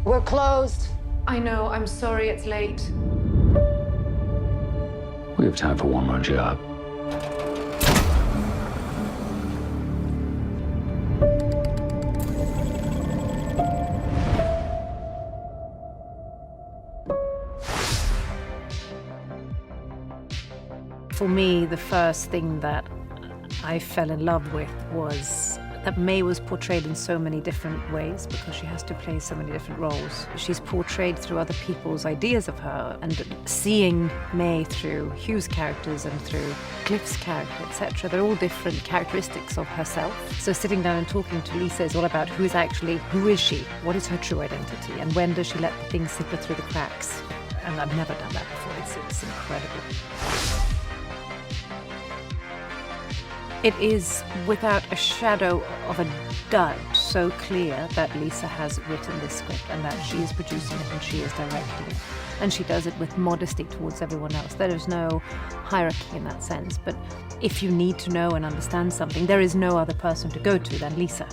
We're closed. I know, I'm sorry it's late. We have time for one more job. For me, the first thing that I fell in love with was that May was portrayed in so many different ways because she has to play so many different roles. She's portrayed through other people's ideas of her, and seeing May through Hugh's characters and through Cliff's character, etc., they're all different characteristics of herself. So sitting down and talking to Lisa is all about who is she? What is her true identity? And when does she let things slip through the cracks? And I've never done that before. It's incredible. It is, without a shadow of a doubt, so clear that Lisa has written this script and that she is producing it and she is directing it. And she does it with modesty towards everyone else. There is no hierarchy in that sense. But if you need to know and understand something, there is no other person to go to than Lisa.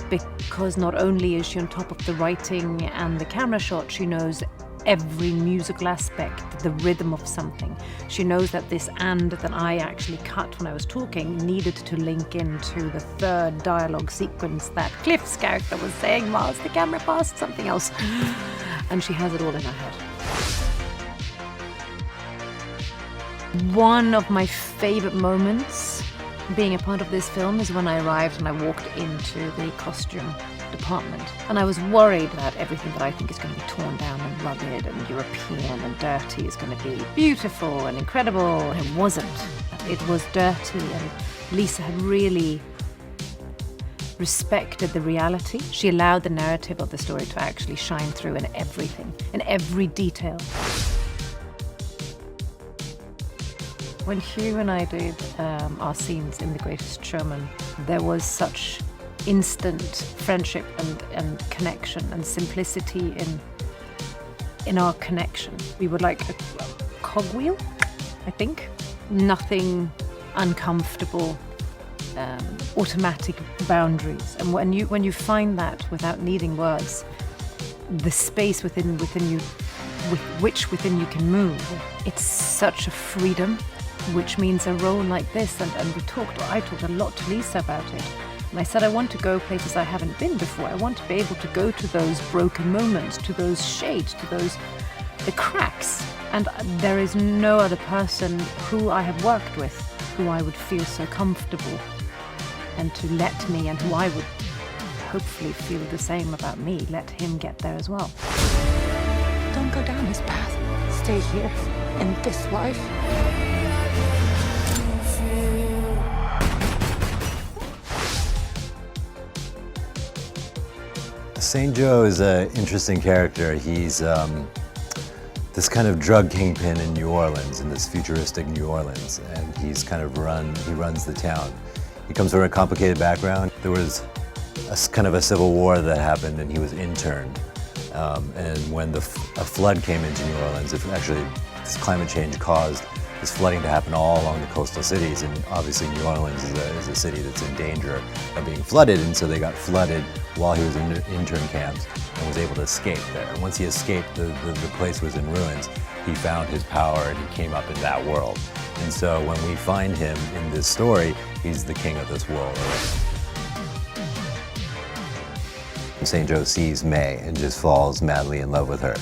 Because not only is she on top of the writing and the camera shot, she knows every musical aspect, the rhythm of something. She knows that this "and" that I actually cut when I was talking needed to link into the third dialogue sequence that Cliff's character was saying whilst the camera passed something else. And she has it all in her head. One of my favorite moments being a part of this film is when I arrived and I walked into the costume department. And I was worried that everything that I think is going to be torn down and rugged and European and dirty is going to be beautiful and incredible. And it wasn't. It was dirty, and Lisa had really respected the reality. She allowed the narrative of the story to actually shine through in everything, in every detail. When Hugh and I did our scenes in The Greatest Showman, there was such instant friendship and connection and simplicity in our connection. We were like a cogwheel, I think. Nothing uncomfortable, automatic boundaries. And when you find that without needing words, the space within you, within you can move, it's such a freedom, which means a role like this. And I talked a lot to Lisa about it. And I said, I want to go places I haven't been before. I want to be able to go to those broken moments, to those shades, to the cracks. And there is no other person who I have worked with who I would feel so comfortable and to let me, and who I would hopefully feel the same about me, let him get there as well. Don't go down his path. Stay here in this life. St. Joe is an interesting character. He's this kind of drug kingpin in New Orleans, in this futuristic New Orleans, and he runs the town. He comes from a complicated background. There was kind of a civil war that happened, and he was interned. And when a flood came into New Orleans, this climate change caused this flooding to happen all along the coastal cities, and obviously New Orleans is a city that's in danger of being flooded, and so they got flooded while he was in intern camps and was able to escape there. And once he escaped, the place was in ruins. He found his power and he came up in that world. And so when we find him in this story, he's the king of this world. St. Joe sees May and just falls madly in love with her.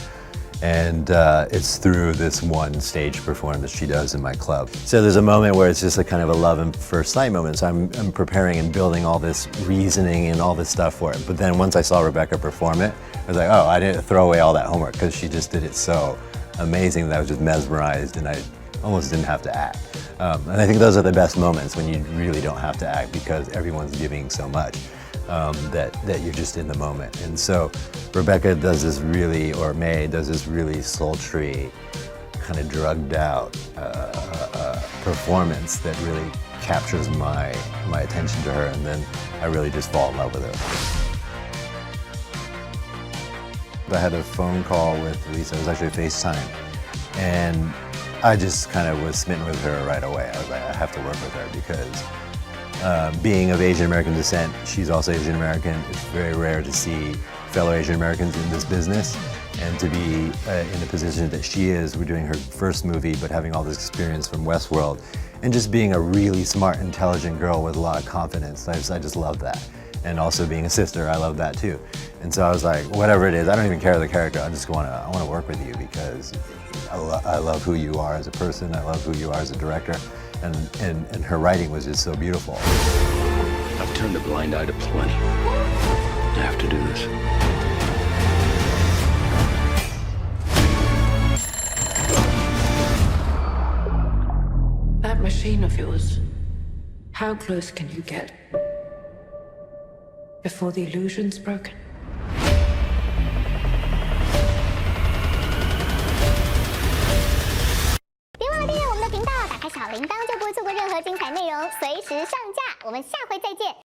And it's through this one stage performance she does in my club. So there's a moment where it's just a kind of a love at first sight moment. So I'm preparing and building all this reasoning and all this stuff for it. But then once I saw Rebecca perform it, I was like, oh, I didn't throw away all that homework, because she just did it so amazing that I was just mesmerized and I almost didn't have to act. And I think those are the best moments, when you really don't have to act because everyone's giving so much. That you're just in the moment. And so Rebecca does this really, or May does this really sultry, kind of drugged out performance that really captures my attention to her, and then I really just fall in love with her. I had a phone call with Lisa. It was actually FaceTime, and I just kind of was smitten with her right away. I was like, I have to work with her, because Being of Asian American descent, she's also Asian American. It's very rare to see fellow Asian Americans in this business. And to be in the position that she is, we're doing her first movie, but having all this experience from Westworld, and just being a really smart, intelligent girl with a lot of confidence. I just love that. And also being a sister, I love that too. And so I was like, whatever it is, I don't even care the character. I just want to work with you because I love who you are as a person. I love who you are as a director. And her writing was just so beautiful. I've turned a blind eye to plenty. I have to do this. That machine of yours, how close can you get before the illusion's broken? 别忘了订阅我们的频道，打开小铃铛就不会错过任何精彩内容，随时上架。我们下回再见。